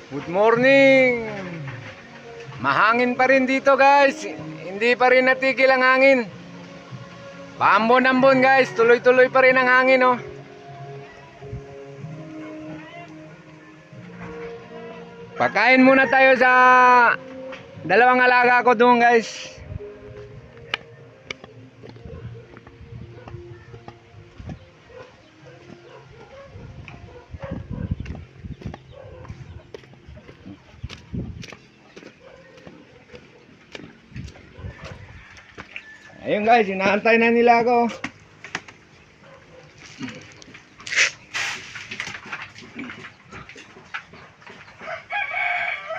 Good morning. Mahangin pa rin dito guys. Hindi pa rin natigil ang hangin. Paambon-ambon guys. Tuloy-tuloy pa rin ang hangin oh. Pakain muna tayo sa dalawang alaga ko doon guys. Ayun guys, inaantay na nila ako.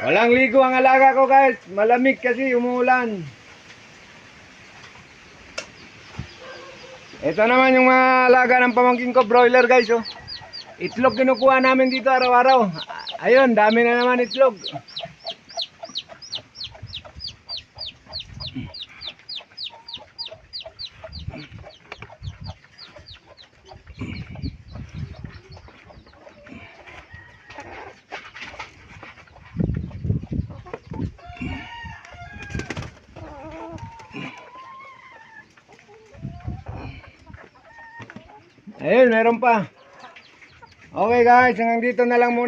Walang ligo ang alaga ko guys. Malamig kasi umuulan. Ito naman yung mga alaga ng pamangkin ko, broiler guys oh. Itlog kinukuha namin dito araw-araw. Ayun, dami na naman itlog. Ayun, meron pa. Okay guys, hanggang dito na lang muna.